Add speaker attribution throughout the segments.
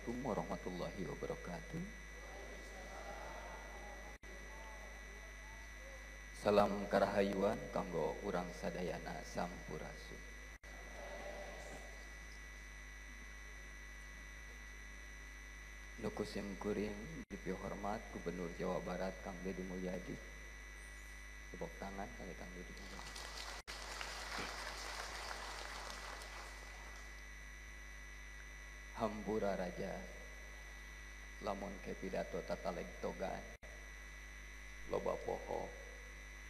Speaker 1: Assalamualaikum warahmatullahi wabarakatuh. Salam karahayuan kanggo urang sadayana sampurasun. Nukusim kuring dipi hormat Gubernur Jawa Barat Kang Deddy Mulyadi. Tepuk tangan kali Kang Deddy Mulyadi. Hampura Raja lamun ke pidato tatalek togan loba poho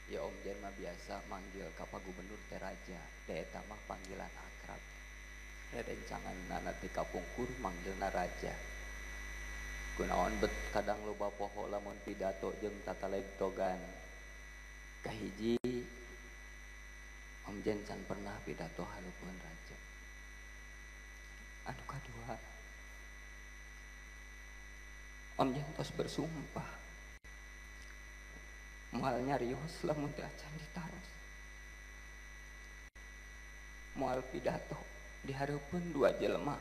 Speaker 1: ya Om Jen mah biasa manggil ka Gubernur teh Raja da eta mah panggilan akrab rerencangan nanti kapungkur manggilna Raja kunaon bet kadang loba poho lamun pidato jeung tatalek togan kahiji Om Jen can pernah pidato halupeun Raja. Anu kadua Om Jen tos bersumpah moal nyarios lamun teu acan ditaros, moal pidato di hareupeun dua jelema,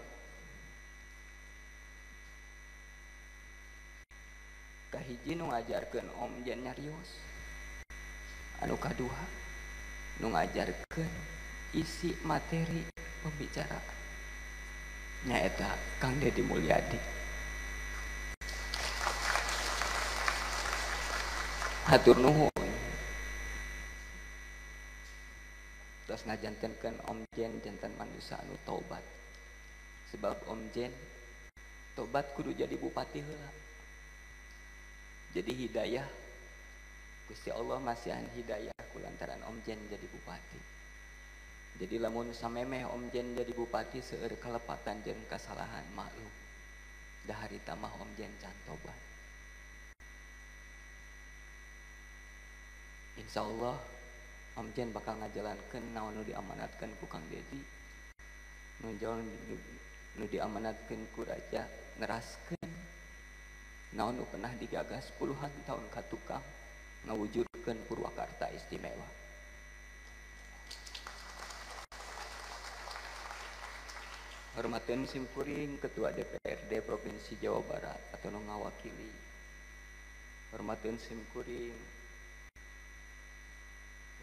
Speaker 1: kahiji nu ngajarkeun Om Jen nyarios, anu kadua nu ngajarkeun isi materi pembicaraan nyaeta Kang Deddy Mulyadi. Hatur nuhun terus ngajantenkeun Om Jen janten manusia anu tobat, sebab Om Jen tobat kudu jadi bupati heula, jadi hidayah Gusti Allah masihan hidayah kulantaran Om Jen jadi bupati. Jadi lamun samemeh Om Jen jadi bupati seueur kalepatan jeung kasalahan maklum da harita mah Om Jen can tobat. Insyaallah Om Jen bakal ngajalankeun naon nu diamanatkeun ku Kang Deddy, nu diamanatkeun ku Raja neraskeun naon nu pernah digagas puluhan tahun ka tukang ngawujudkeun Purwakarta istimewa. Hormateun simkuring Ketua DPRD Provinsi Jawa Barat atau nu ngawakili. Hormateun simkuring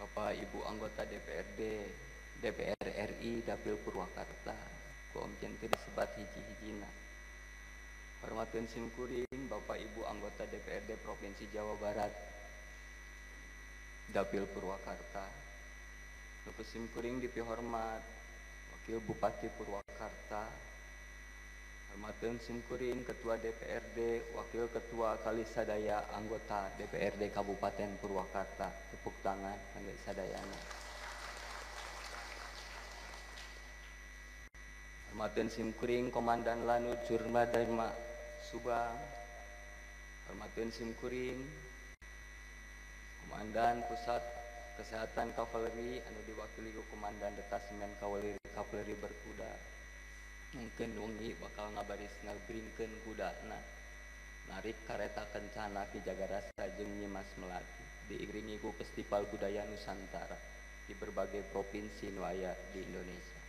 Speaker 1: Bapak Ibu anggota DPR RI Dapil Purwakarta ku Om Jen teu disebat hiji-hijina. Hormateun simkuring Bapak Ibu anggota DPRD Provinsi Jawa Barat Dapil Purwakarta. Nu simkuring dipi hormat Wakil Bupati Purwakarta. Hormateun simkuring Ketua DPRD, Wakil Ketua Kalisadaya, anggota DPRD Kabupaten Purwakarta. Tepuk tangan kangge sadayana. Hormateun simkuring Komandan Lanut Surmadharma Subang. Hormateun simkuring Komandan Pusat Kesehatan Kavaleri anu diwakili ku Komandan Detasemen Kavaleri Berkuda. Mungkin wengi bakal ngabaris ngabringkeun kudana narik kareta kencana Ki Jagarasa jeung Nyimas Melati diiringi ku Festival Budaya Nusantara di berbagai provinsi nu aya di Indonesia.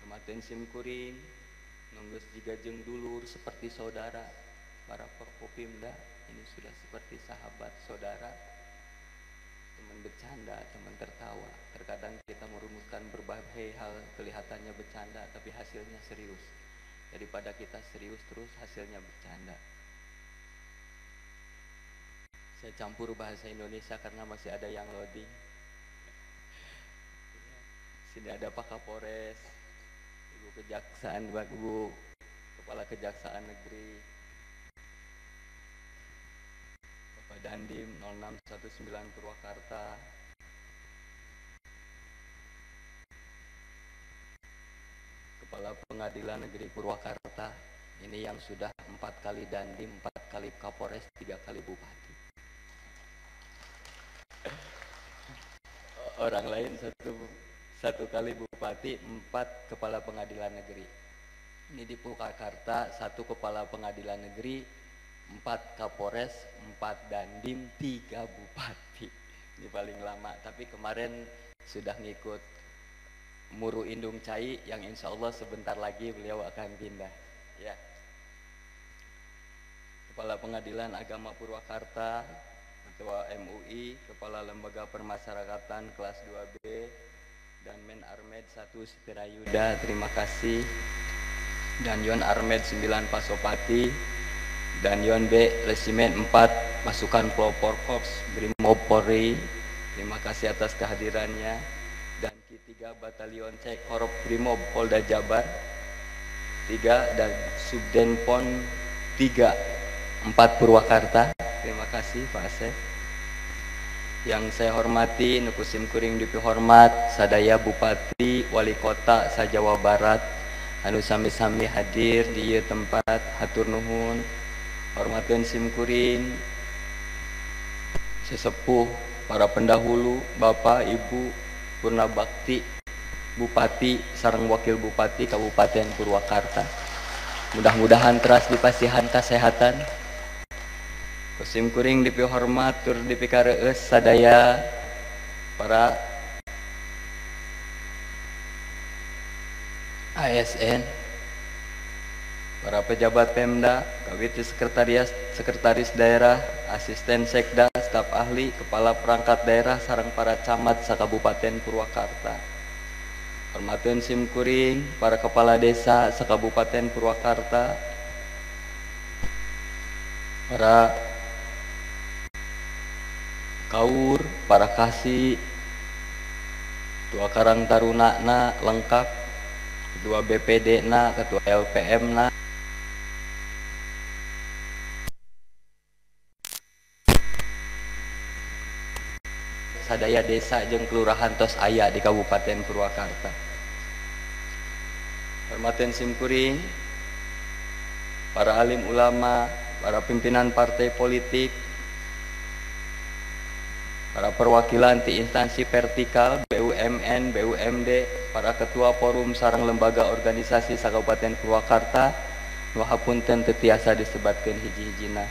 Speaker 1: Hormateun simkuring nu geus jiga jeung dulur seperti saudara para Forkopimda, ini sudah seperti sahabat saudara, teman bercanda, teman tertawa. Terkadang kita merumuskan berbagai hal kelihatannya bercanda tapi hasilnya serius. Daripada kita serius terus hasilnya bercanda. Saya campur bahasa Indonesia karena masih ada yang loading. Sini ada Pak Kapolres, Ibu Kejaksaan, Ibu Kepala Kejaksaan Negeri, Bapak Dandim 0619 Purwakarta, Kepala Pengadilan Negeri Purwakarta, ini yang sudah 4 kali Dandim, 4 kali Kapolres, 3 kali Bupati. Orang lain satu kali Bupati, 4 Kepala Pengadilan Negeri. Ini di Purwakarta 1 Kepala Pengadilan Negeri, 4 Kapolres, 4 Dandim, 3 Bupati. Ini paling lama, tapi kemarin sudah ngikut Muru Indung Cai yang insya Allah sebentar lagi beliau akan pindah. Ya. Kepala Pengadilan Agama Purwakarta, Ketua MUI, Kepala Lembaga Permasyarakatan kelas 2B, dan Men Armed 1 Sitirayuda, terima kasih. Dan Yon Armed 9 Pasopati, dan Yon B Resimen 4 Pasukan Pelopor Korps Brimob Polri, terima kasih atas kehadirannya. Dan Ki-3 Batalion C Korps Brimob Polda Jabar 3 dan Subdenpon 3 4 Purwakarta, terima kasih Pak Asep. Yang saya hormati Nukusim Kuring Dipi Hormat sadaya Bupati Wali Kota sa-Jawa Barat anu sami-sami hadir di ieu tempat, hatur nuhun. Hormatkeun Sim Kuring sesepuh para pendahulu, Bapak Ibu Purna Bakti Bupati sareng Wakil Bupati Kabupaten Purwakarta, mudah-mudahan teras dipasihan kesehatan. Kusim Kuring dipi hormat tur dipi kareus sadaya para ASN, para pejabat Pemda, Kabid Sekretaris Daerah, Asisten Sekda, staf ahli, kepala perangkat daerah sareng para camat sakabupaten Purwakarta. Hormatkeun Sim Kuring para kepala desa sakabupaten Purwakarta, para kaur, para kasih, ketua Karang Taruna na lengkap, ketua BPD na, ketua LPM na, sadaya desa jeung kelurahan tos aya di Kabupaten Purwakarta. Hormatkeun Sim Kuring para alim ulama, para pimpinan partai politik, para perwakilan ti instansi vertikal BUMN, BUMD, para ketua forum sareng lembaga organisasi sakabupaten Purwakarta, nu hapunten teu tiasa disebatkeun hiji-hijina.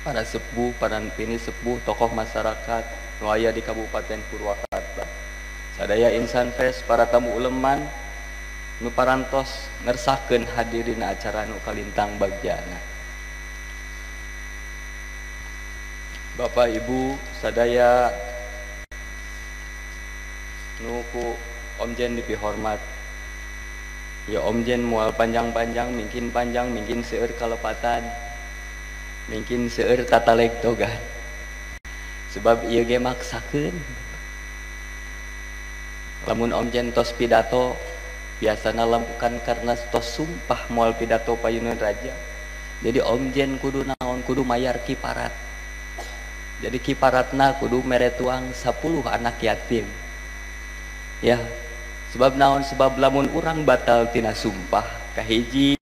Speaker 1: Para sepuh, para pini sepuh, tokoh masyarakat nu aya di Kabupaten Purwakarta. Sadaya insan pers, para tamu uleman nu parantos ngersahkeun hadirina acara nu kalintang bagjana. Bapak Ibu sadaya nuku Omjen dipi hormat. Ya Omjen moal panjang-panjang, mungkin panjang, mungkin seueur kalepatan, mungkin seueur tatalegtogan. Sebab ieu ge maksakeun. Lamun Omjen tos pidato biasana lampukan karena tos sumpah moal pidato payuneun raja. Jadi Omjen kudu naon, kudu mayar kiparat. Jadi kiparatna kudu mere tuang 10 anak yatim. Ya, sebab naon, sebab lamun urang batal tina sumpah, kahiji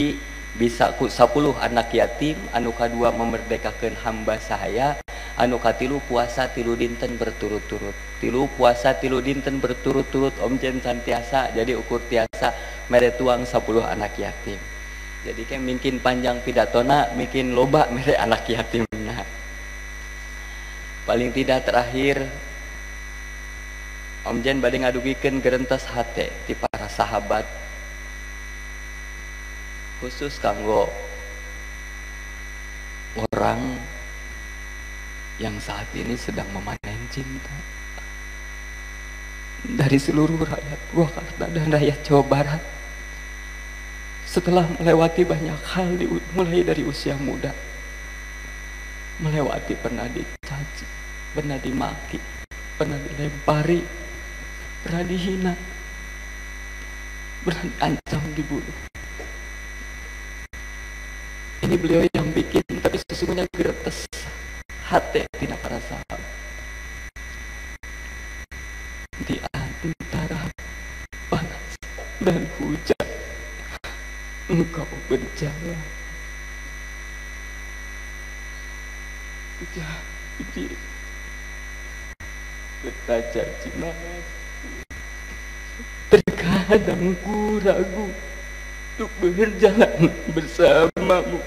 Speaker 1: bisa ku 10 anak yatim, anu kadua memerdekakeun hamba sahaya, anu katilu puasa 3 dinten berturut-turut. 3 puasa 3 dinten berturut-turut Omjen santiasa jadi ukur tiasa mere tuang 10 anak yatim. Jadi kan mungkin panjang pidatona, mungkin loba mere anak yatimna. Paling tidak terakhir Omjen bade ngadugikeun gerentas hate ti para sahabat, khusus kanggo orang yang saat ini sedang memanen cinta dari seluruh rakyat Purwakarta dan rakyat Jawa Barat. Setelah melewati banyak hal mulai dari usia muda, melewati pernah dicaci, pernah dimaki, pernah dilempari, pernah dihina, pernah diancam dibunuh. Ini beliau yang bikin, tapi sesungguhnya geretes hati tina para sahabat. Di antara panas dan hujan, engkau berjalan. Jadi belajar cimanas. Terkadang ku ragu untuk berjalan bersamamu.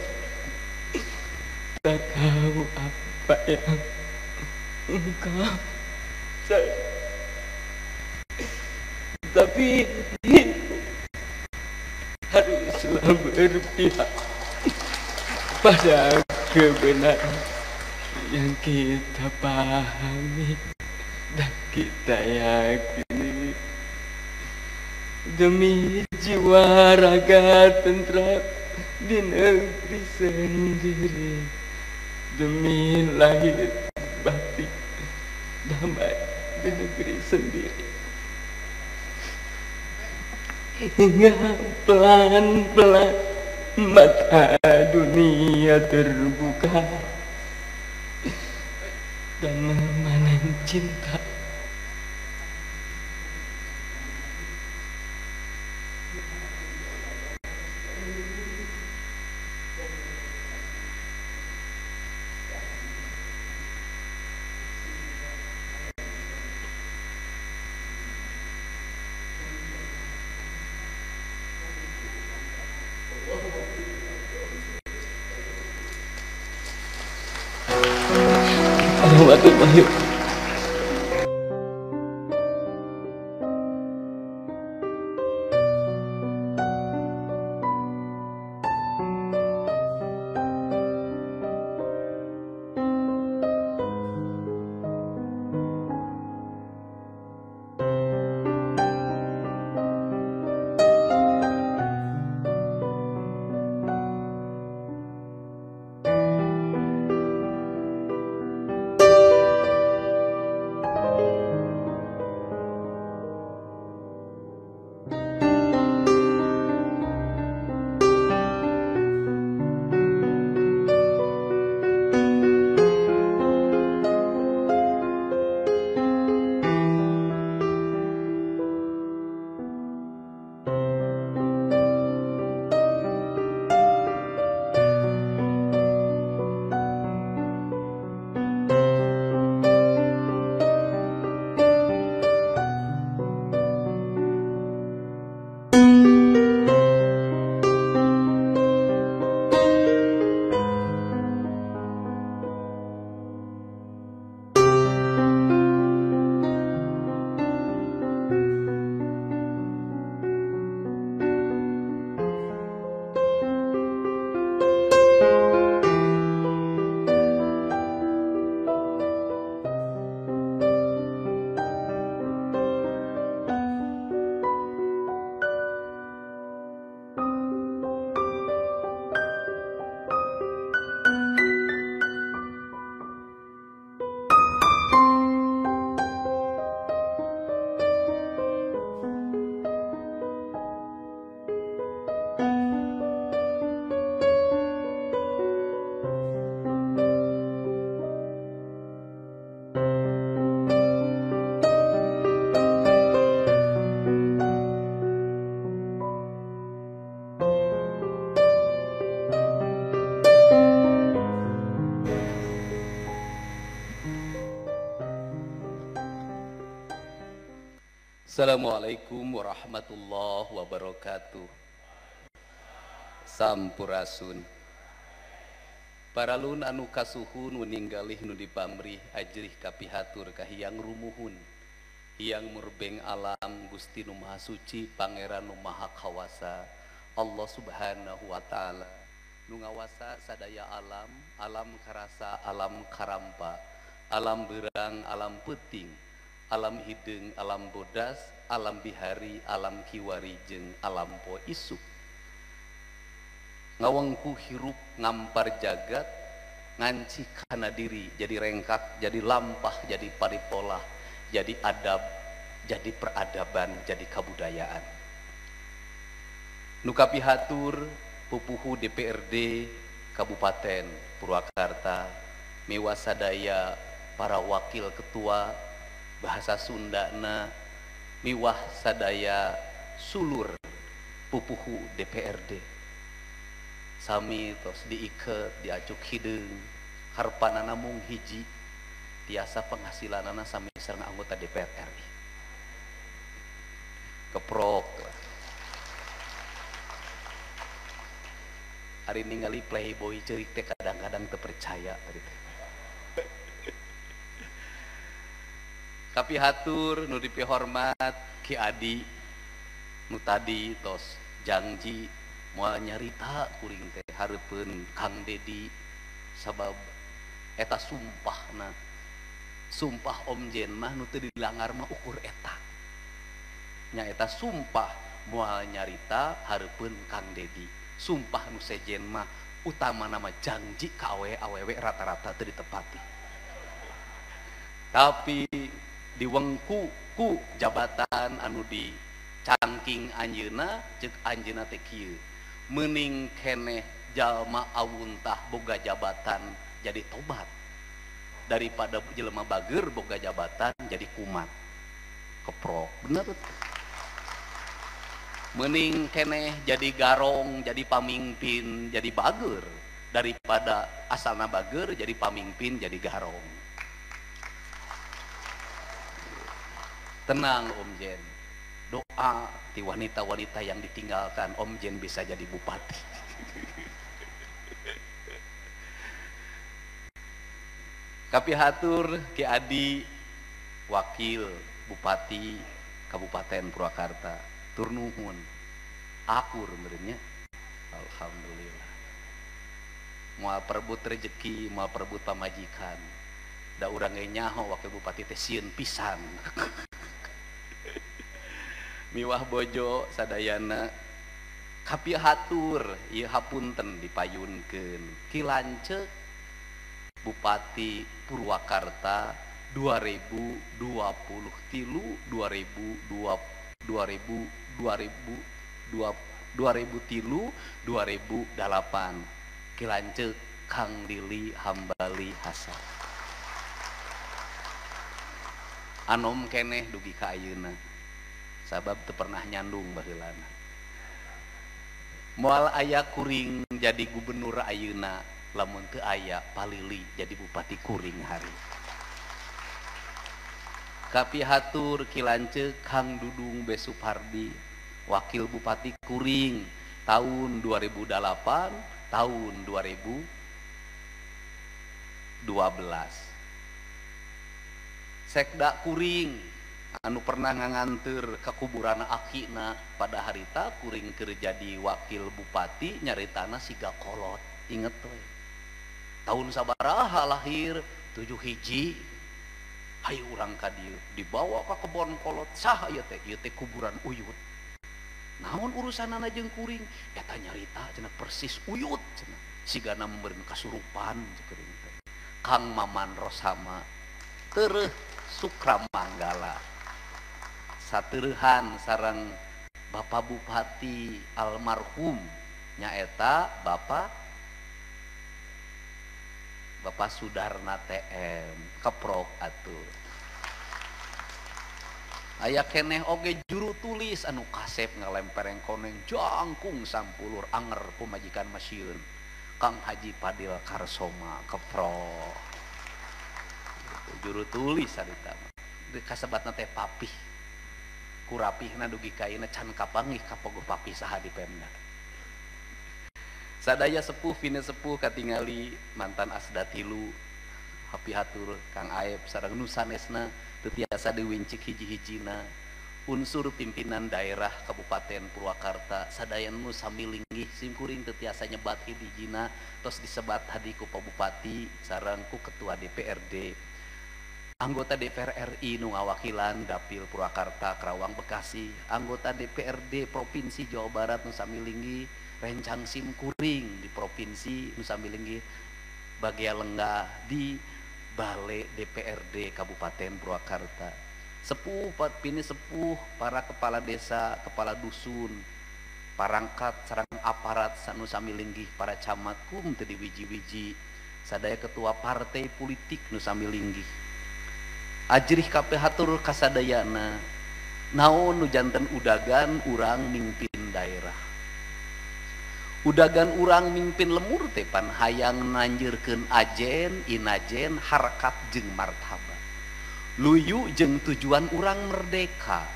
Speaker 1: Tak tahu apa yang engkau sayang. tapi itu haruslah berpihak pada kebenaran yang kita pahami dan kita yakini, demi jiwa raga tentram di negeri sendiri, demi lahir batin damai di negeri sendiri. Hingga pelan-pelan mata dunia terbuka dan memanen cinta. Warahmatullahi wabarakatuh. Assalamualaikum warahmatullahi wabarakatuh. Sampurasun. Paralun anu kasuhun ninggalih nu dipamrih ajrih kapihatur kahiyang rumuhun, hiyang murbeng alam Gusti nu Maha Suci Pangeran nu Maha Kawasa Allah Subhanahu wa taala nu ngawasa sadaya alam, alam karasa, alam karampa, alam berang, alam peting, alam hidung, alam bodas, alam bihari, alam kiwari, jeung alam po isuk. Ngawengku hirup ngampar jagat, nganci kana diri, jadi rengkak, jadi lampah, jadi paripolah, jadi adab, jadi peradaban, jadi kabudayaan. Nu kapihatur pupuhu DPRD Kabupaten Purwakarta, miwa sadaya para wakil ketua bahasa Sundana, miwah sadaya sulur pupuhu DPRD, sami tos diiket diacuk hideung harpanana mung hiji, tiasa penghasilanana sami sareng anggota DPR RI. Keprok hari ningali playboy cerik teh kadang-kadang terpercaya tadi teh. Kapihatur nu dipihormat Ki Adi
Speaker 2: nu tadi tos janji moal nyarita kuring teh hareupeun Kang Dedi sabab eta sumpahna sumpah Om Jen mah nu teu dilanggar mah ukur eta nya eta sumpah moal nyarita hareupeun Kang Dedi sumpah nu sejen mah utama nama janji ka awewe rata-rata teu ditepati tapi diwengku ku jabatan anu di cangking anjeuna ceuk anjeuna teh kieu meuning keneh jalma awuntah boga jabatan jadi tobat daripada jelema bager boga jabatan jadi kumat keprok bener meuning keneh jadi garong jadi pamimpin jadi bager daripada asalna bager jadi pamimpin jadi garong. Tenang Om Jen, doa ti wanita-wanita yang ditinggalkan Om Jen bisa jadi bupati. Kapihatur Ki Adi wakil bupati Kabupaten Purwakarta tur nuhun akur meureunnya alhamdulillah moal perebut rezeki moal perebut pamajikan da urang ge nyaho wakil bupati teh sieun pisan miwah bojo sadayana kapihatur ieu hapunten dipayunkeun Ki Lanceuk Bupati Purwakarta 2023 2008 Ki Lanceuk Kang Lili Hambali Hasan anom keneh dugi ka ayeuna sabab teu pernah nyandung baheulana moal aya kuring jadi gubernur ayeuna lamun teu aya palili jadi bupati kuring hari kapihatur Ki Lanceuk Kang Dudung B. Supardi wakil bupati kuring tahun 2008 tahun 2012 sekda kuring anu pernah nganganteur ke kuburan akina pada harita kuring keur jadi wakil bupati nyaritana siga kolot inget we tahun sabaraha lahir 7 hiji hayu urang ka dieu dibawa ka kebon kolot saha ieu teh kuburan Uyut naon urusanana jeung kuring eta nyarita cenah persis Uyut cenah sigana membeureun kasurupan kuring teh Kang Maman Rosama teueuh Sukramanggala sateurehan sareng Bapak Bupati almarhum nyaeta Bapak Sudarna TM keprok atuh aya keneh oge juru tulis anu kasep ngalempereng koneng jangkung sampulur anger pemajikan masieun Kang Haji Padil Karsoma keprok juru tulis harita kasebatna teh papih kurapihna dugi kaina can kapanggih kapogoh papih saha di Pemda sadaya sepuh pina sepuh katingali mantan Asda tilu hapihatur Kang Aep sareng nu sanesna teu tiasa diwincik hiji-hijina unsur pimpinan daerah Kabupaten Purwakarta sadaya nu sami linggih simkuring teu tiasa nyebat hiji-hijina tos disebat hadi ku Pak Bupati sareng ku Ketua DPRD anggota DPR RI nu ngawakilan Dapil Purwakarta Karawang Bekasi anggota DPRD Provinsi Jawa Barat nu sami linggih rencang simkuring di Provinsi nu sami linggih bagia lenggah di Balai DPRD Kabupaten Purwakarta sepuh pini sepuh para kepala desa kepala dusun parangkat sareng aparat nu sami linggih para camat kum teu diwiji-wiji sadaya ketua partai politik nu sami linggih ajrih kapihatur kasadayana naon nu janten udagan urang mimpin daerah udagan urang mimpin lemur teh pan hayang nanjeurkeun ajen inajen harkat jeung martabat luyu jeung tujuan urang merdeka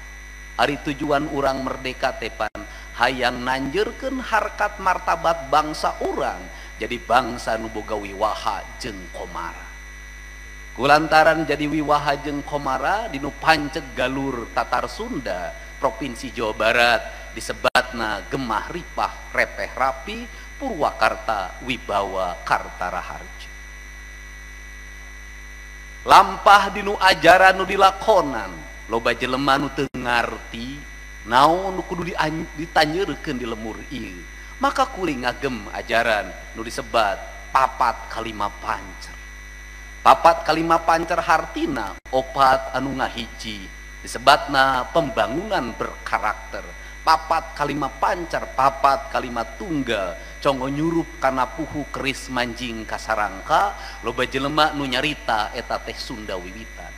Speaker 2: ari tujuan urang merdeka teh pan hayang nanjeurkeun harkat martabat bangsa urang jadi bangsa nu boga wiwaha jeung komara kulantaran jadi wiwaha jeung komara dinu panceg galur Tatar Sunda Provinsi Jawa Barat disebatna gemah ripah repeh rapi Purwakarta wibawa Karta Raharja. Lampah dinu ajaran nu dilakonan loba jelema nu teu ngarti naon nu kudu ditanyeurkeun di lemur ieu, maka kuring ngagem ajaran nu disebat papat kalima pancer. Papat kalima pancer hartina opat anu ngahiji disebatna pembangunan berkarakter. Papat kalima pancer, papat kalima tunggal congo nyurup kana puhu keris manjing kasarangka loba jelema nu nyarita eta teh Sunda Wiwitan.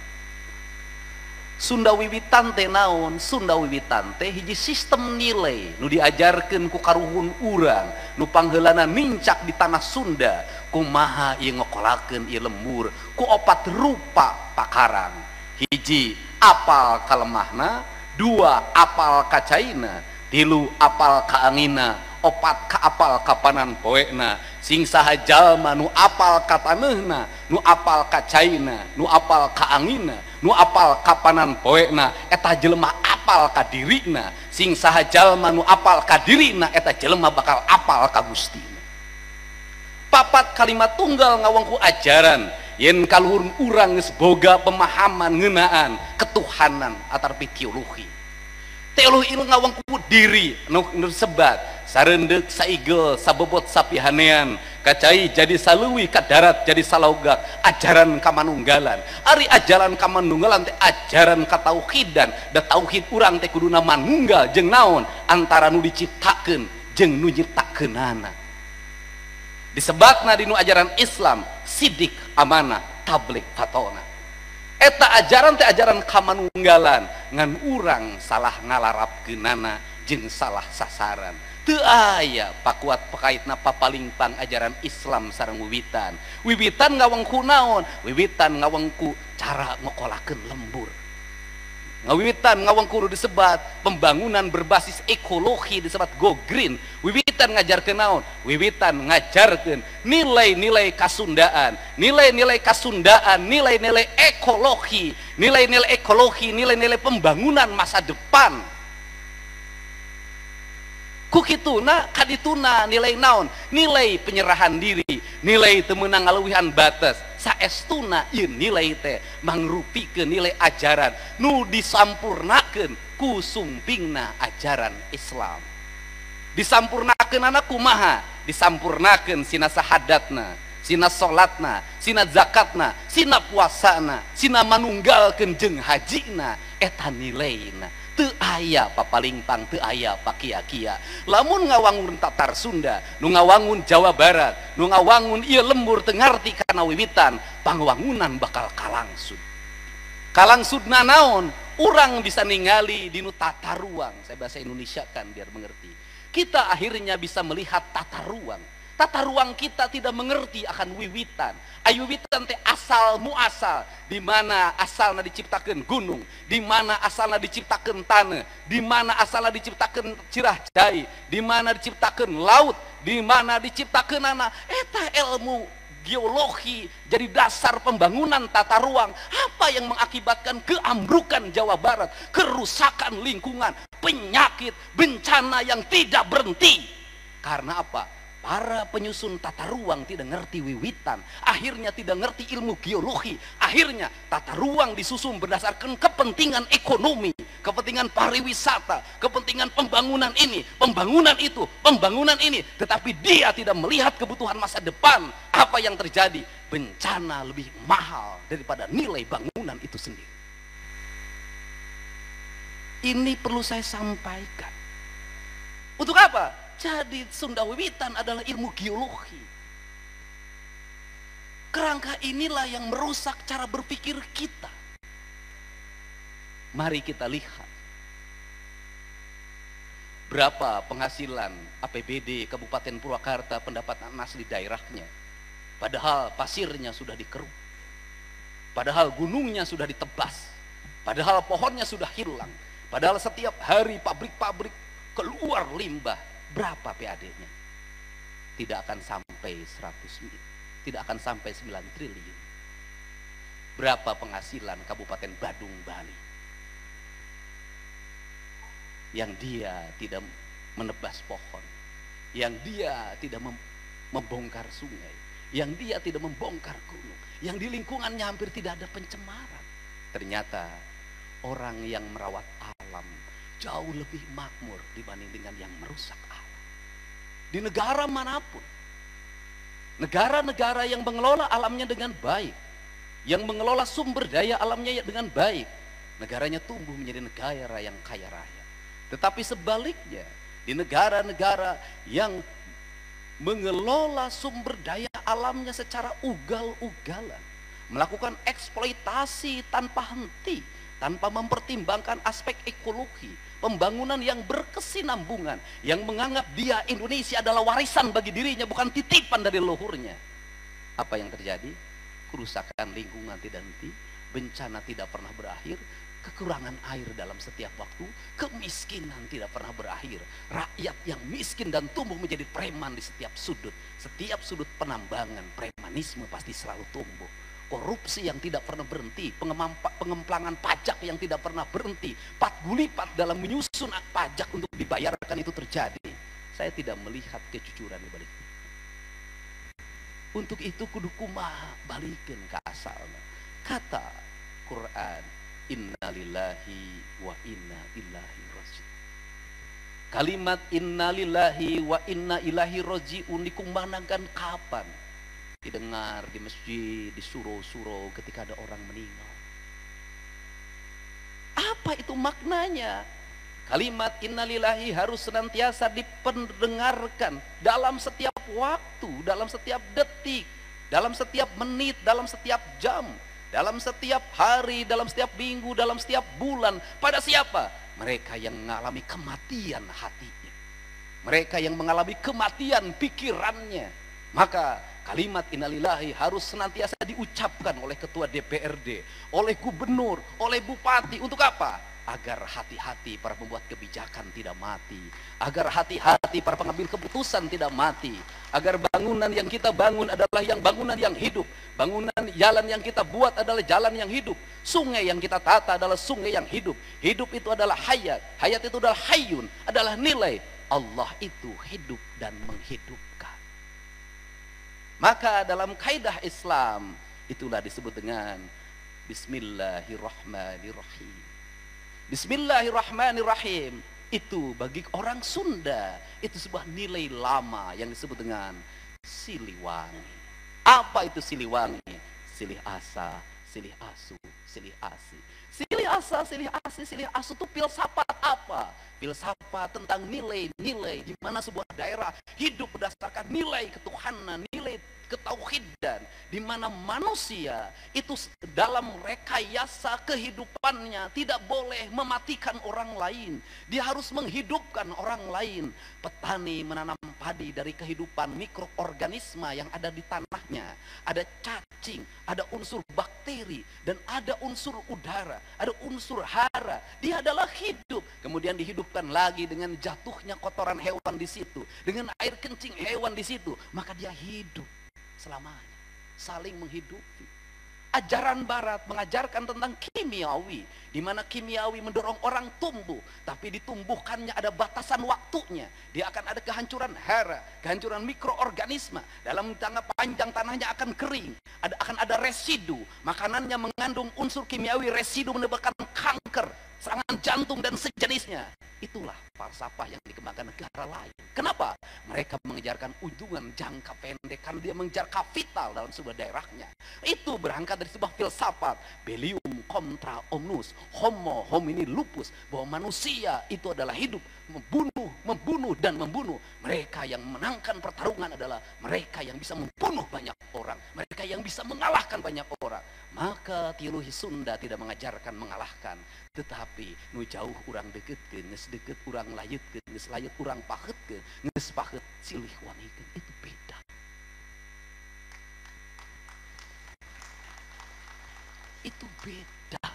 Speaker 2: Sunda Wiwitan teh naon? Sunda Wiwitan teh hiji sistem nilai nu diajarkeun ku karuhun urang nu pangheulana mincak di tanah Sunda kumaha ieu ngokolakeun ieu lembur ku opat rupa pakarang. Hiji apal kalemahna, dua apal kacaina, tilu apal kaangina, opat ka apal kapanan poekna, sing saha jalma nu apal kataneuhna, nu apal kacaina, nu apal kaangina, nu apal kapanan poekna, eta jelema apal ka dirina, sing saha jalma nu apal ka dirina, eta jelema bakal apal ka Gustina. Papat kalimat tunggal ngawangku ajaran yen kaluhur urang geus boga pemahaman ngeunaan ketuhanan atarpi teologi. Teologi ngawangku diri nu sebat sareundeuh saigel sabobot sapihanean kacai jadi saleuwi ka darat jadi salogak ajaran kamanunggalan. Ari ajaran kamanunggalan teh ajaran katauhidan da tauhid urang teh kuduna manunggal jeung naon antara nu diciptakeun jeung nu nyiptakeunana. Disebatna dinu ajaran Islam sidik amanah tabligh fatona. Eta ajaran teh ajaran kamanunggalan ngan urang salah ngalarapkeunana jeung salah sasaran. Teu aya pakuat pakaitna papalingpang ajaran Islam sareng wiwitan. Wiwitan ngawengku naon? Wiwitan ngawengku cara ngokolakeun lembur. Ngawiwitan ngawengku disebat pembangunan berbasis ekologi disebat go green. Wiwitan ngajarkeun naon? Wiwitan ngajarkeun nilai-nilai kasundaan, nilai-nilai kasundaan, nilai-nilai ekologi, nilai-nilai ekologi, nilai-nilai pembangunan masa depan. Kukituna kadituna nilai naon? Nilai penyerahan diri, nilai teu meunang ngaleuwihan batas. Saestuna ieu nilai teh mangrupikeun nilai ajaran nu disampurnakeun ku sumpingna ajaran Islam. Disampurnakeunana kumaha? Disampurnakeun sina sahadatna, sina salatna, sina zakatna, sina puasana, sina manunggalkeun jeung hajina, eta nilaina. Teu aya papalingpang, teu aya pakia-kia. Lamun ngawangun Tatar Sunda, nu ngawangun Jawa Barat, nu ngawangun ieu lembur teu ngarti kana wiwitan, pangwangunan bakal kalangsud. Kalangsudna naon? Urang bisa ningali dinu tata ruang. Saya bahasa Indonesia kan biar mengerti. Kita akhirnya bisa melihat tata ruang. Tata ruang kita tidak mengerti akan wiwitan. Ayo wiwitan teh asal muasal, di mana asalna diciptakeun gunung, di mana asalna diciptakeun taneuh, di mana asalna diciptakeun cirah cai, di mana diciptakeun laut, di mana diciptakeunana eta ilmu geologi jadi dasar pembangunan tata ruang. Apa yang mengakibatkan keambrukan Jawa Barat, kerusakan lingkungan, penyakit, bencana yang tidak berhenti? Karena apa? Para penyusun tata ruang tidak ngerti wiwitan, akhirnya tidak ngerti ilmu geologi, akhirnya tata ruang disusun berdasarkan kepentingan ekonomi, kepentingan pariwisata, kepentingan pembangunan ini, pembangunan itu, pembangunan ini, tetapi dia tidak melihat kebutuhan masa depan. Apa yang terjadi? Bencana lebih mahal daripada nilai bangunan itu sendiri. Ini perlu saya sampaikan. Untuk apa? Jadi Sunda Wiwitan adalah ilmu geologi. Kerangka inilah yang merusak cara berpikir kita. Mari kita lihat berapa penghasilan APBD Kabupaten Purwakarta pendapatan asli daerahnya. Padahal pasirnya sudah dikeruk, padahal gunungnya sudah ditebas, padahal pohonnya sudah hilang, padahal setiap hari pabrik-pabrik keluar limbah. Berapa PAD-nya? Tidak akan sampai 100 miliar, tidak akan sampai 9 triliun. Berapa penghasilan Kabupaten Badung, Bali? yang dia tidak menebas pohon, yang dia tidak membongkar sungai, yang dia tidak membongkar gunung, yang di lingkungannya hampir tidak ada pencemaran. Ternyata orang yang merawat alam jauh lebih makmur dibanding dengan yang merusak alam. Di negara manapun, negara-negara yang mengelola alamnya dengan baik, yang mengelola sumber daya alamnya dengan baik, negaranya tumbuh menjadi negara yang kaya raya. Tetapi sebaliknya, di negara-negara yang mengelola sumber daya alamnya secara ugal-ugalan, melakukan eksploitasi tanpa henti, tanpa mempertimbangkan aspek ekologi, pembangunan yang berkesinambungan, yang menganggap dia Indonesia adalah warisan bagi dirinya, bukan titipan dari leluhurnya. Apa yang terjadi? Kerusakan lingkungan tidak henti, bencana tidak pernah berakhir, kekurangan air dalam setiap waktu, kemiskinan tidak pernah berakhir, rakyat yang miskin dan tumbuh menjadi preman di setiap sudut penambangan, premanisme pasti selalu tumbuh, korupsi yang tidak pernah berhenti, pengemplangan pajak yang tidak pernah berhenti, patgulipat dalam menyusun pajak untuk dibayarkan itu terjadi. Saya tidak melihat kejujuran di balik itu. Untuk itu kudu kumaha balikeun ka asalna. Kata Quran, innalillahi wa inna ilaihi raji'un. Kalimat innalillahi wa inna ilaihi raji'un dikumandangkan kapan? Didengar di masjid, di surau-surau ketika ada orang meninggal. Apa itu maknanya? Kalimat innalillahi harus senantiasa dipendengarkan dalam setiap waktu, dalam setiap detik, dalam setiap menit, dalam setiap jam, dalam setiap hari, dalam setiap minggu, dalam setiap bulan. Pada siapa? Mereka yang mengalami kematian hatinya, mereka yang mengalami kematian pikirannya. Maka kalimat innalillahi harus senantiasa diucapkan oleh ketua DPRD, oleh gubernur, oleh bupati. Untuk apa? Agar hati-hati para pembuat kebijakan tidak mati, agar hati-hati para pengambil keputusan tidak mati, agar bangunan yang kita bangun adalah bangunan yang hidup, bangunan jalan yang kita buat adalah jalan yang hidup, sungai yang kita tata adalah sungai yang hidup. Hidup itu adalah hayat, hayat itu adalah hayyun, adalah nilai. Allah itu hidup dan menghidupkan. Maka dalam kaidah Islam itulah disebut dengan Bismillahirrahmanirrahim. Bismillahirrahmanirrahim itu bagi orang Sunda itu sebuah nilai lama yang disebut dengan Siliwangi. Apa itu Siliwangi? Silih asa, silih asu, silih asi. Silih asa, silih asi, silih asu itu filsafat apa? Filsafat tentang nilai-nilai di mana sebuah daerah hidup berdasarkan nilai ketuhanan, nilai ketauhidan, di mana manusia itu dalam rekayasa kehidupannya tidak boleh mematikan orang lain, dia harus menghidupkan orang lain. Petani menanam padi dari kehidupan mikroorganisme yang ada di tanahnya, ada cacing, ada unsur bakteri, dan ada unsur udara, ada unsur hara. Dia adalah hidup, kemudian dihidupkan lagi dengan jatuhnya kotoran hewan di situ, dengan air kencing hewan di situ, maka dia hidup selamanya, saling menghidupi. Ajaran Barat mengajarkan tentang kimiawi, di mana kimiawi mendorong orang tumbuh, tapi ditumbuhkannya ada batasan waktunya. Dia akan ada kehancuran hara, kehancuran mikroorganisme. Dalam jangka panjang tanahnya akan kering, akan ada residu. Makanannya mengandung unsur kimiawi, residu menyebabkan kanker, serangan jantung dan sejenisnya. Itulah falsafah yang dikembangkan negara lain. Kenapa? Mereka mengejarkan untungan jangka pendek karena dia mengejar kapital dalam sebuah daerahnya. Itu berangkat dari sebuah filsafat Bellium contra omnus, homo homini lupus, bahwa manusia itu adalah hidup, membunuh dan membunuh. Mereka yang menangkan pertarungan adalah mereka yang bisa membunuh banyak orang, mereka yang bisa mengalahkan banyak orang. Maka tiluhi Sunda tidak mengajarkan mengalahkan, tetapi nu jauh urang deketkeun, geus deket urang layutkeun, geus layut urang paheutkeun, geus paheut silih wanikeun. Itu beda. Itu beda.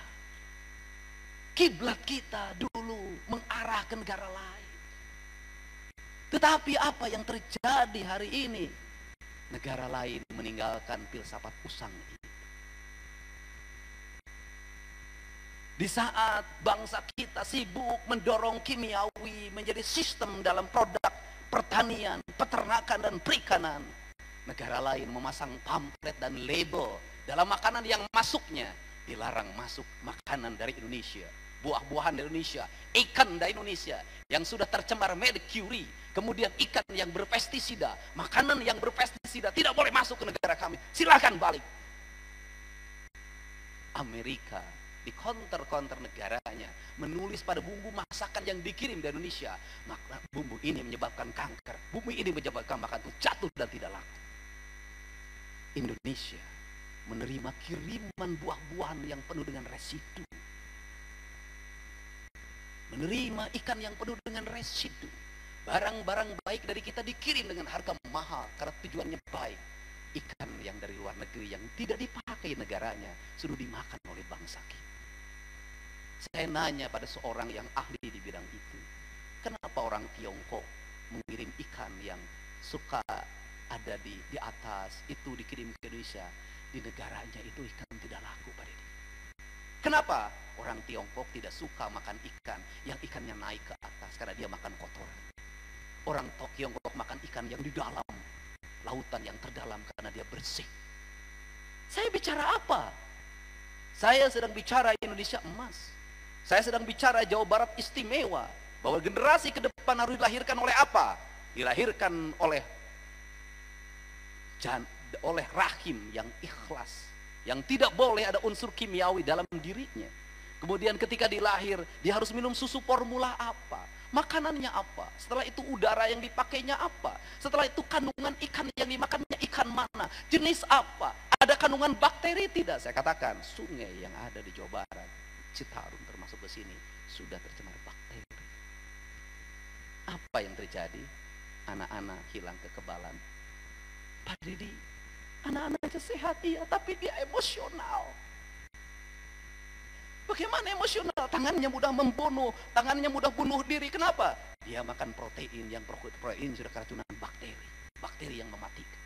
Speaker 2: Kiblat kita dulu mengarah ke negara lain. Tetapi apa yang terjadi hari ini? Negara lain meninggalkan filsafat usang ini. Di saat bangsa kita sibuk mendorong kimiawi menjadi sistem dalam produk pertanian, peternakan, dan perikanan, negara lain memasang pamflet dan label dalam makanan yang masuknya. Dilarang masuk makanan dari Indonesia, buah-buahan dari Indonesia, ikan dari Indonesia yang sudah tercemar merkuri, kemudian ikan yang berpestisida, makanan yang berpestisida tidak boleh masuk ke negara kami, silakan balik. Amerika di counter negaranya menulis pada bumbu masakan yang dikirim dari Indonesia, maka bumbu ini menyebabkan kanker, bumbu ini menyebabkan makanan itu jatuh dan tidak laku. Indonesia menerima kiriman buah-buahan yang penuh dengan residu, menerima ikan yang penuh dengan residu. Barang-barang baik dari kita dikirim dengan harga mahal karena tujuannya baik. Ikan yang dari luar negeri yang tidak dipakai negaranya sudah dimakan oleh bangsa kita. Saya nanya pada seorang yang ahli di bidang itu, kenapa orang Tiongkok mengirim ikan yang suka ada di atas itu dikirim ke Indonesia, di negaranya itu ikan tidak laku Pak Deddy? Kenapa orang Tiongkok tidak suka makan ikan yang ikannya naik ke atas karena dia makan kotoran? Orang Tiongkok makan ikan yang di dalam lautan yang terdalam karena dia bersih. Saya bicara apa? Saya sedang bicara Indonesia emas. Saya sedang bicara Jawa Barat istimewa, bahwa generasi ke depan harus dilahirkan oleh apa? Dilahirkan oleh rahim yang ikhlas, yang tidak boleh ada unsur kimiawi dalam dirinya. Kemudian ketika dilahir, dia harus minum susu formula apa? Makanannya apa? Setelah itu udara yang dipakainya apa? Setelah itu kandungan ikan yang dimakannya ikan mana? Jenis apa? Ada kandungan bakteri tidak? Saya katakan sungai yang ada di Jawa Barat, Citarum termasuk ke sini, sudah tercemar bakteri. Apa yang terjadi? Anak-anak hilang kekebalan. Pak Deddy, anak-anaknya sehat iya, tapi dia emosional. Bagaimana emosional? Tangannya mudah membunuh, tangannya mudah bunuh diri. Kenapa? Dia makan protein yang protein sudah keracunan bakteri yang mematikan.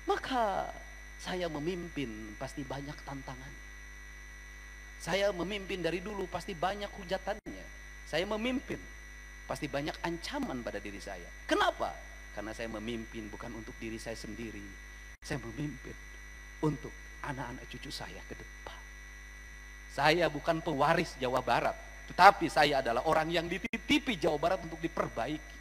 Speaker 2: Maka saya memimpin pasti banyak tantangan. Saya memimpin dari dulu pasti banyak hujatannya. Saya memimpin pasti banyak ancaman pada diri saya. Kenapa? Karena saya memimpin bukan untuk diri saya sendiri. Saya memimpin untuk anak-anak cucu saya ke depan. Saya bukan pewaris Jawa Barat, tetapi saya adalah orang yang dititipi Jawa Barat untuk diperbaiki.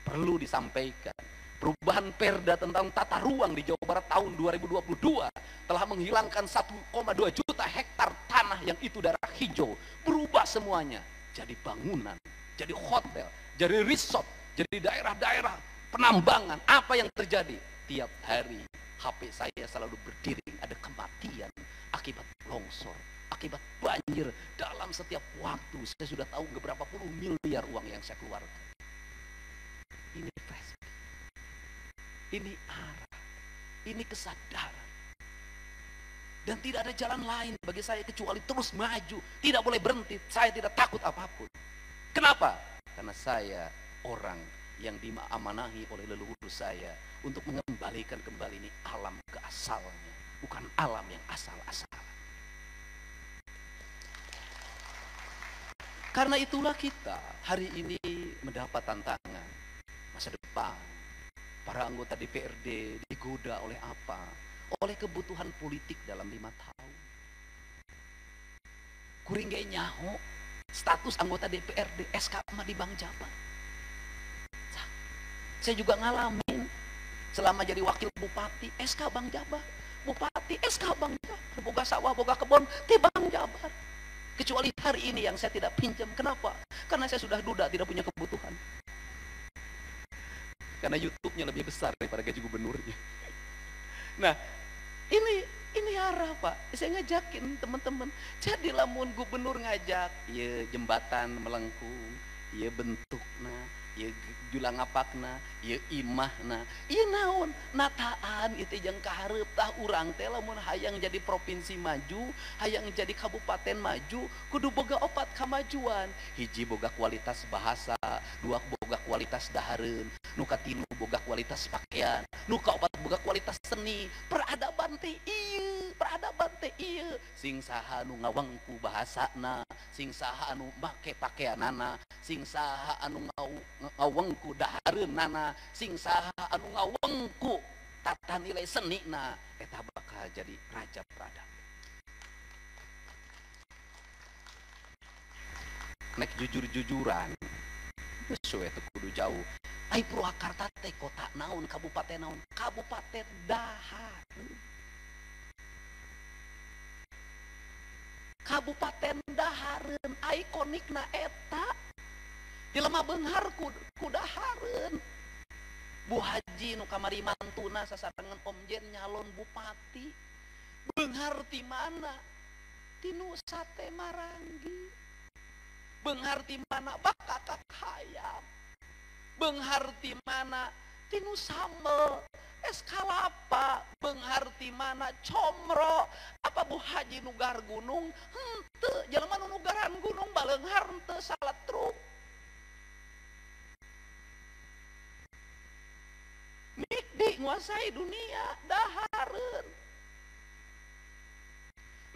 Speaker 2: Perlu disampaikan, perubahan perda tentang tata ruang di Jawa Barat tahun 2022 telah menghilangkan 1,2 juta hektar tanah yang itu daerah hijau. Berubah semuanya jadi bangunan, jadi hotel, jadi resort, jadi daerah-daerah penambangan. Apa yang terjadi? Tiap hari HP saya selalu berdering, ada kematian akibat longsor, akibat banjir. Dalam setiap waktu saya sudah tahu beberapa puluh miliar uang yang saya keluarkan. Ini flashback, ini arah, ini kesadaran. Dan tidak ada jalan lain bagi saya kecuali terus maju, tidak boleh berhenti. Saya tidak takut apapun. Kenapa? Karena saya orang yang diamanahi oleh leluhur saya untuk mengembalikan kembali ini alam ke asalnya, bukan alam yang asal-asalan. Karena itulah kita hari ini mendapat tantangan masa depan. Para anggota DPRD digoda oleh apa? Oleh kebutuhan politik dalam 5 tahun. Kuringgai nyaho status anggota DPRD, SK mah di Bank Jabar. Saya juga ngalamin selama jadi wakil bupati, SK Bank Jabar. Bupati, SK Bank Jabar. Boga sawah, boga kebon, di Bank Jabar. Kecuali hari ini yang saya tidak pinjam. Kenapa? Karena saya sudah duda, tidak punya kebutuhan. Karena YouTube-nya lebih besar daripada gaji gubernurnya. Nah, ini arah Pak. Saya ngajakin teman-teman. Jadi lamun gubernur ngajak, ya jembatan melengkung, ya bentukna, ya julang apakna, ya imahna, ya naon nataan itu yang kaharep tah urang teh lamun hayang jadi provinsi maju, hayang jadi kabupaten maju, kudu boga opat kamajuan. Hiji boga kualitas bahasa, dua boga kualitas dahareun, nu katilu boga kualitas pakaian, nu kaopat boga kualitas seni, peradaban teh ieu peradaban teh ieu sing saha anu ngawengku bahasana, sing saha anu make pakaianana, sing saha anu ngawengku dahareunana, sing saha anu ngawengku tata nilai senina, eta bakal jadi raja peradaban. Nek jujur-jujuran sesuai teu kudu jauh. Ai Purwakarta teh kota naon, kabupaten naon? Kabupaten Dahar. Kabupaten Dahareun ikonikna eta. Jelema beunghar ku Dahareun. Bu Haji nu kamari mantuna sasarengan Om Jen nyalon bupati. Beunghar ti mana? Ti Nusa Teh Maranggi. Beunghar ti mana? Bakakak hayam. Beunghar ti mana? Ti nu sambel eskalapa. Beunghar ti mana? Comro. Apa Bu Haji nugar gunung? Henteu, jelema nu nugaran gunung baleunghar henteu salat truk. Mikdi nguasai dunia Dahareun.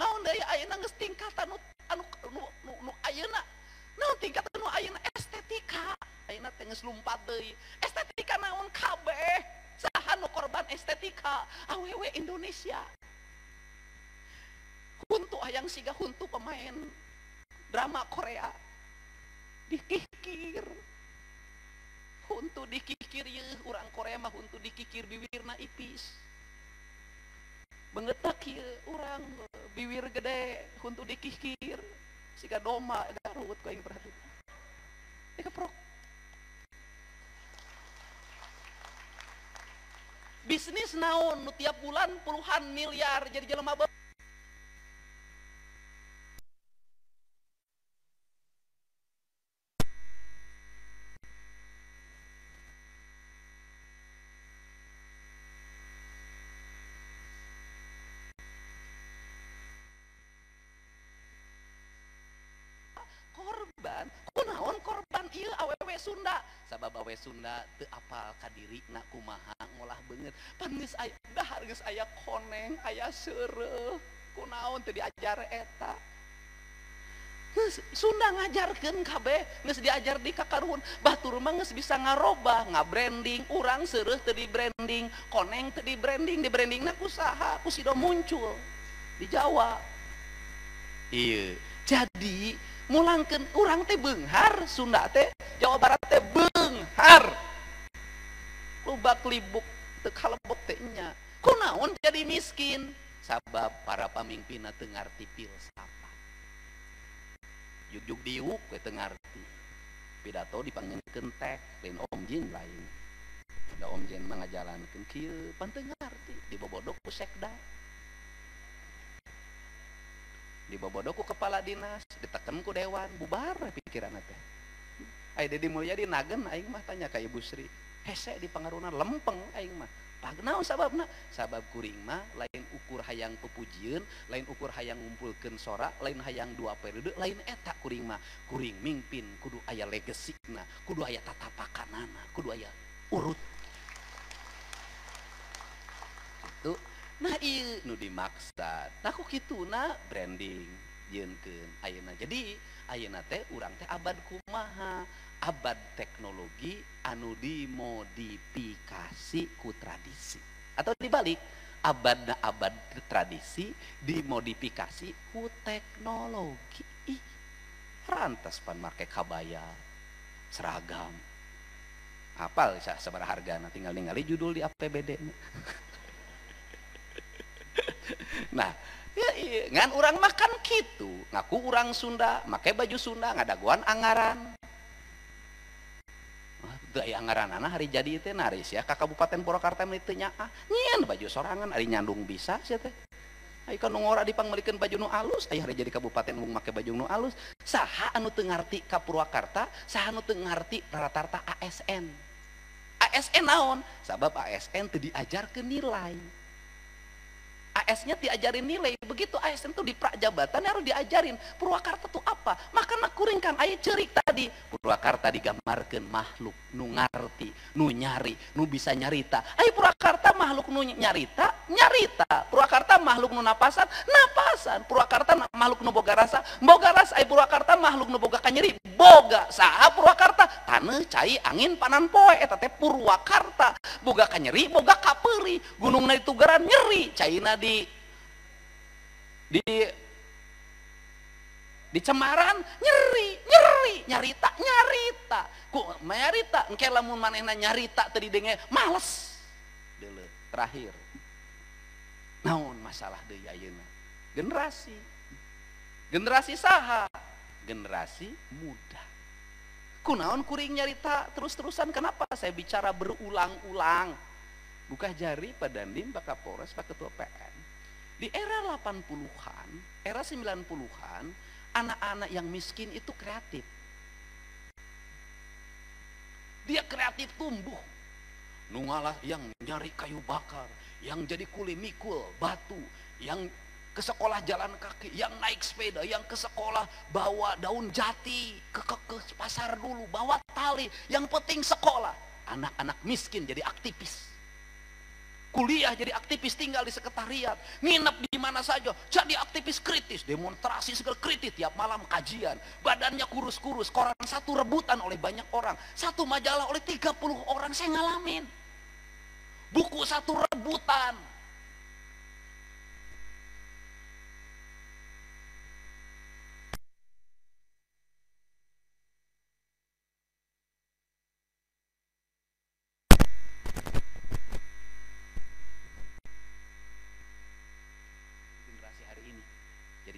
Speaker 2: Naon deui ayeuna geus tingkatan anu ayeuna. Naon tingkatan nu ayeuna estetika. Ayeuna teh geus lumpat deui. Estetika naon kabeh? Saha nu korban estetika? Awewe Indonesia. Huntu hayang siga huntu pemain drama Korea. Dikikir. Huntu dikikir yeuh urang Korea mah huntu dikikir bibirna ipis. Bengetak ieu urang bibir gede huntu dikikir. Siga doma Garut ku aing perhatikan. Dikeprok. Bisnis naon nu tiap bulan puluhan miliar jadi jelema korban. Kunaon korban ieu awewe Sunda? Sabab awewe Sunda teu apal ka dirina kumaha ngolah beungeut. Pan geus aya dahar geus aya koneng, aya seureuh. Kunaon teu diajar eta? Sunda ngajarkeun kabeh, geus diajar di kakaruhun. Batur mah geus bisa ngarobah, ngabranding, urang seureuh teu di branding, koneng teu di branding, di brandingna ku saha? Ku sido muncul di Jawa. Ieu. Jadi mulangkeun urang teh beunghar, Sunda teh Jawa Barat teh beunghar. Lubak libuk teu kalebok teh nya. Kunaon jadi miskin? Sabab para pamimpinna teu ngarti filsafat. Jugjug diuk we teu ngarti. Pidato dipanggilkeun tek, lain Om Jin lain. Da Om Jin mah ngajalankeun kieu pan teu ngarti, dibobodok ku sekda. Dibobodok ku kepala dinas, diteken ku dewan, bubar pikiranna teh. Ai Dedi Mulyadi nagen aing mah tanya ka Ibu Sri. Hese di pangarunan lempeng aing mah. Pagnaon sababna? Sabab kuring mah lain ukur hayang pepujieun, lain ukur hayang ngumpulkeun sora, lain hayang 2 periode, lain eta kuring mah. Kuring mimpin kudu aya legasina, kudu aya tatapakanana, kudu aya urut. Itu nah ieu nu dimaksud. Nah ku kituna branding yeunkeun ayeuna. Jadi ayeuna teh urang teh abad kumaha? Abad teknologi anu dimodifikasi ku tradisi. Atau dibalik, abadna abad tradisi dimodifikasi ku teknologi. Ih, rantas pan make kabaya, seragam. Apal sabaraha hargana tinggal ningali judul di APBD. Nah, ya iya, ngan urang makan gitu, ngaku urang Sunda, make baju Sunda, ngadaguan anggaran. Daya anggaranana hari jadi teh naris ya, ka Kabupaten Purwakarta mah teu nyaah. Nyieun baju sorangan ari nyandung bisa sia teh. Ai ka nu ngora dipangmelikeun baju nu alus, aya hari jadi kabupaten mung make baju nu alus. Saha anu teu ngarti ka Purwakarta, saha anu teu ngarti rata-rata ASN. ASN naon? Sabab ASN teu diajarkeun nilai. AS-nya diajarin nilai, begitu ASN tuh di prajabatan harus diajarin Purwakarta tuh apa. Makanya kuring kan aya ceurik tadi Purwakarta digambarkeun makhluk nu ngarti, nu nyari, nu bisa nyarita. Ai Purwakarta makhluk nu nyarita nyarita. Purwakarta makhluk nu napasan, Purwakarta makhluk nu boga rasa, ai Purwakarta makhluk nu boga kanyeri, boga. Saha Purwakarta? Taneuh, cai, angin, panan poe, eta teh Purwakarta. Boga kanyeri, boga kapeuri. Gunungna ditugeran nyeri, caina di Cemaran nyarita ku nyarita engke lamun manehna nyarita teu didenge males deuleu. Terakhir naon masalah deui ayeuna? Generasi saha? Generasi muda. Kunaon kuring nyarita terus-terusan? Kenapa saya bicara berulang-ulang? Buka jari Pak Dandim, Pak Kapolres, Pak Ketua PN. Di era 80-an, era 90-an, anak-anak yang miskin itu kreatif. Dia kreatif tumbuh. Nungalah yang nyari kayu bakar, yang jadi kuli mikul, batu, yang ke sekolah jalan kaki, yang naik sepeda, yang ke sekolah bawa daun jati, ke pasar dulu, bawa tali, yang penting sekolah. Anak-anak miskin jadi aktivis. Kuliah jadi aktivis, tinggal di sekretariat, nginep di mana saja, jadi aktivis kritis, demonstrasi segala kritis, tiap malam kajian, badannya kurus-kurus, koran satu rebutan oleh banyak orang, satu majalah oleh 30 orang, saya ngalamin. Buku satu rebutan.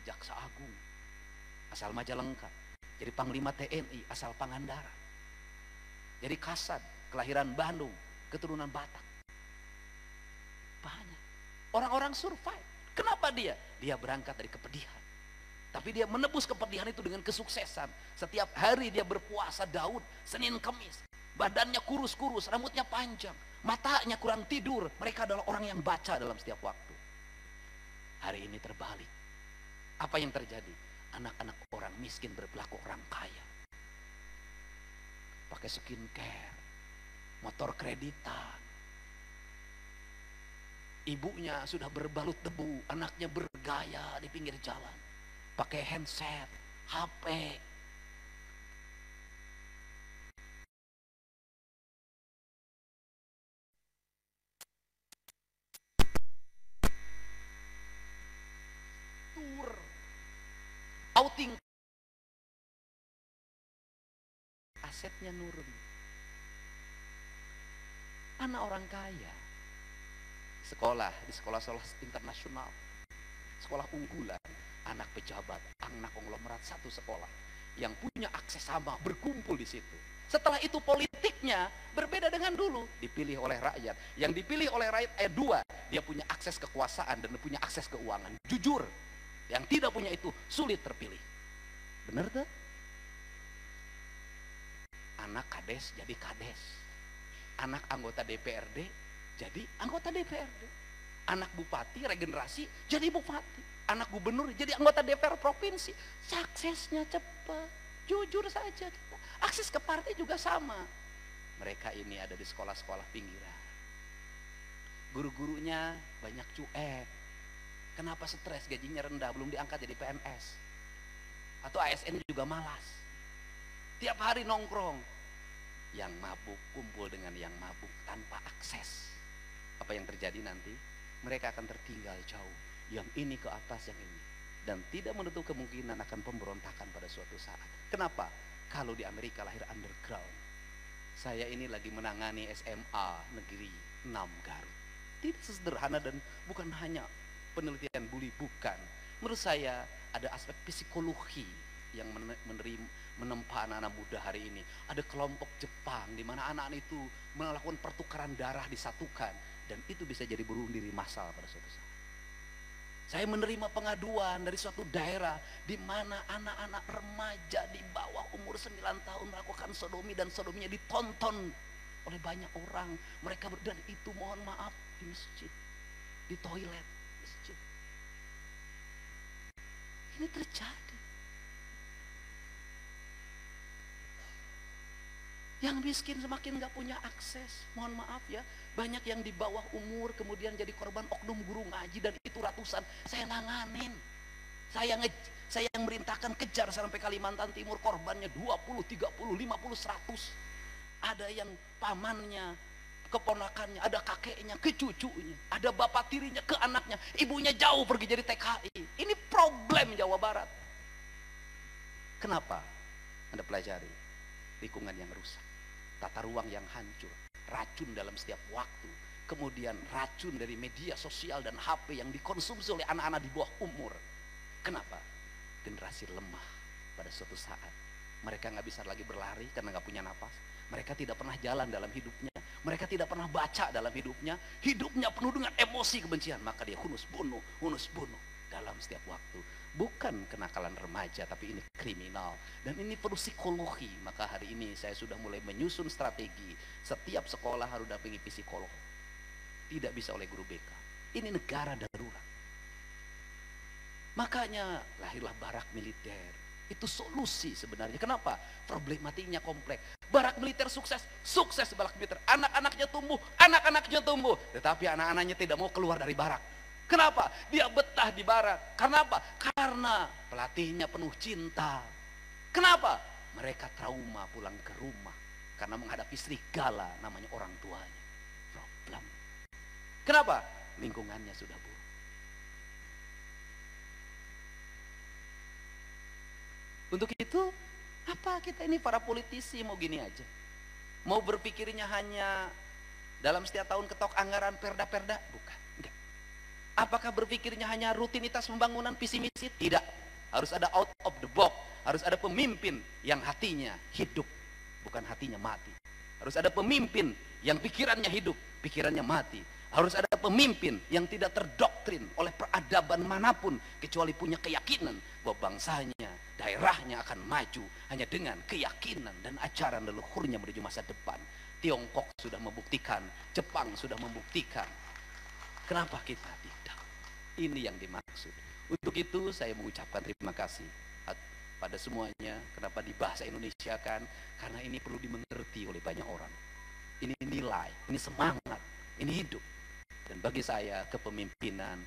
Speaker 2: Jaksa Agung asal Majalengka, jadi Panglima TNI asal Pangandaran, jadi Kasad kelahiran Bandung, keturunan Batak. Banyak orang-orang survive. Kenapa dia? Dia berangkat dari kepedihan, tapi dia menebus kepedihan itu dengan kesuksesan. Setiap hari dia berpuasa Daud, Senin Kemis, badannya kurus-kurus, rambutnya panjang, matanya kurang tidur. Mereka adalah orang yang baca dalam setiap waktu. Hari ini terbalik. Apa yang terjadi? Anak-anak orang miskin berperilaku orang kaya. Pakai skincare, motor kreditan. Ibunya sudah berbalut debu, anaknya bergaya di pinggir jalan. Pakai handset, HP. Outing, asetnya nurun. Anak orang kaya sekolah di sekolah internasional, sekolah unggulan, anak pejabat, anak konglomerat satu sekolah yang punya akses sama berkumpul di situ. Setelah itu politiknya berbeda dengan dulu, dipilih oleh rakyat. Yang dipilih oleh rakyat dua, dia punya akses kekuasaan dan punya akses keuangan. Jujur, yang tidak punya itu sulit terpilih. Benar tuh? Anak kades jadi kades, anak anggota DPRD jadi anggota DPRD, anak bupati regenerasi jadi bupati, anak gubernur jadi anggota DPR provinsi. Suksesnya cepat. Jujur saja kita. Akses ke partai juga sama. Mereka ini ada di sekolah-sekolah pinggiran. Guru-gurunya banyak cuek. Kenapa stres? Gajinya rendah, belum diangkat jadi PNS. Atau ASN juga malas. Tiap hari nongkrong. Yang mabuk kumpul dengan yang mabuk tanpa akses. Apa yang terjadi nanti? Mereka akan tertinggal jauh. Yang ini ke atas, yang ini. Dan tidak menutup kemungkinan akan pemberontakan pada suatu saat. Kenapa? Kalau di Amerika lahir underground. Saya ini lagi menangani SMA Negeri 6 Garut. Tidak sederhana dan bukan hanya penelitian bully, bukan. Menurut saya ada aspek psikologi yang menempa anak-anak muda hari ini. Ada kelompok Jepang di mana anak-anak itu melakukan pertukaran darah disatukan dan itu bisa jadi bunuh diri massal pada suatu saat. Saya menerima pengaduan dari suatu daerah di mana anak-anak remaja di bawah umur 9 tahun melakukan sodomi dan sodominya ditonton oleh banyak orang. Mereka dan itu mohon maaf di masjid, di toilet masjid. Ini terjadi. Yang miskin semakin nggak punya akses. Mohon maaf ya, banyak yang di bawah umur kemudian jadi korban oknum guru ngaji, dan itu ratusan. Saya nanganin. Saya yang merintahkan kejar sampai Kalimantan Timur, korbannya 20, 30, 50, 100. Ada yang pamannya, keponakannya, ada kakeknya, ke cucunya, ada bapak tirinya, ke anaknya, ibunya jauh pergi jadi TKI. Ini problem Jawa Barat. Kenapa? Anda pelajari lingkungan yang rusak, tata ruang yang hancur, racun dalam setiap waktu, kemudian racun dari media sosial dan HP yang dikonsumsi oleh anak-anak di bawah umur. Kenapa? Generasi lemah. Pada suatu saat mereka nggak bisa lagi berlari karena nggak punya napas. Mereka tidak pernah jalan dalam hidupnya, mereka tidak pernah baca dalam hidupnya. Hidupnya penuh dengan emosi kebencian, maka dia hunus bunuh dalam setiap waktu. Bukan kenakalan remaja, tapi ini kriminal, dan ini perlu psikologi. Maka hari ini saya sudah mulai menyusun strategi. Setiap sekolah harus dampingi psikolog, tidak bisa oleh guru BK. Ini negara darurat. Makanya lahirlah barak militer. Itu solusi sebenarnya. Kenapa? Problematiknya kompleks. Barak militer sukses barak militer. Anak-anaknya tumbuh, tetapi anak-anaknya tidak mau keluar dari barak. Kenapa? Dia betah di barak. Karena apa? Karena pelatihnya penuh cinta. Kenapa? Mereka trauma pulang ke rumah karena menghadapi serigala namanya orang tuanya. Problem. Kenapa? Lingkungannya sudah buruk. Untuk itu, apa kita ini para politisi mau gini aja? Mau berpikirnya hanya dalam setiap tahun ketok anggaran perda-perda? Bukan, enggak. Apakah berpikirnya hanya rutinitas pembangunan visi misi? Tidak. Harus ada out of the box. Harus ada pemimpin yang hatinya hidup, bukan hatinya mati. Harus ada pemimpin yang pikirannya hidup, pikirannya mati. Harus ada pemimpin yang tidak terdoktrin oleh peradaban manapun, kecuali punya keyakinan bahwa bangsanya, daerahnya akan maju hanya dengan keyakinan dan ajaran leluhurnya menuju masa depan. Tiongkok sudah membuktikan, Jepang sudah membuktikan. Kenapa kita tidak? Ini yang dimaksud. Untuk itu saya mengucapkan terima kasih pada semuanya. Kenapa di bahasa Indonesia kan? Karena ini perlu dimengerti oleh banyak orang. Ini nilai, ini semangat, ini hidup. Dan bagi saya kepemimpinan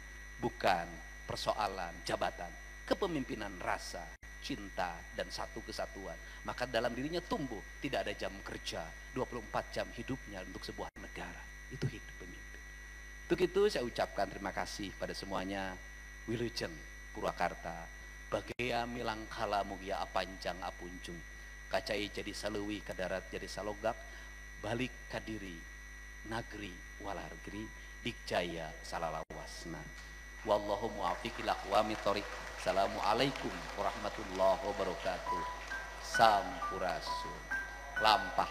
Speaker 2: bukan persoalan jabatan. Kepemimpinan rasa, cinta, dan satu kesatuan. Maka dalam dirinya tumbuh, tidak ada jam kerja, 24 jam hidupnya untuk sebuah negara. Itu hidup pemimpin. Untuk itu saya ucapkan terima kasih pada semuanya. Wilujeng Purwakarta, bagaya milangkala mugia apanjang apunjung, kacai jadi saluwi kadarat jadi salogak, balik kadiri nagri walargri, dikjaya salalawasna. Wallahu muwaffiq ila aqwamit thoriq. Assalamualaikum warahmatullahi wabarakatuh. Sampurasun. Lampah.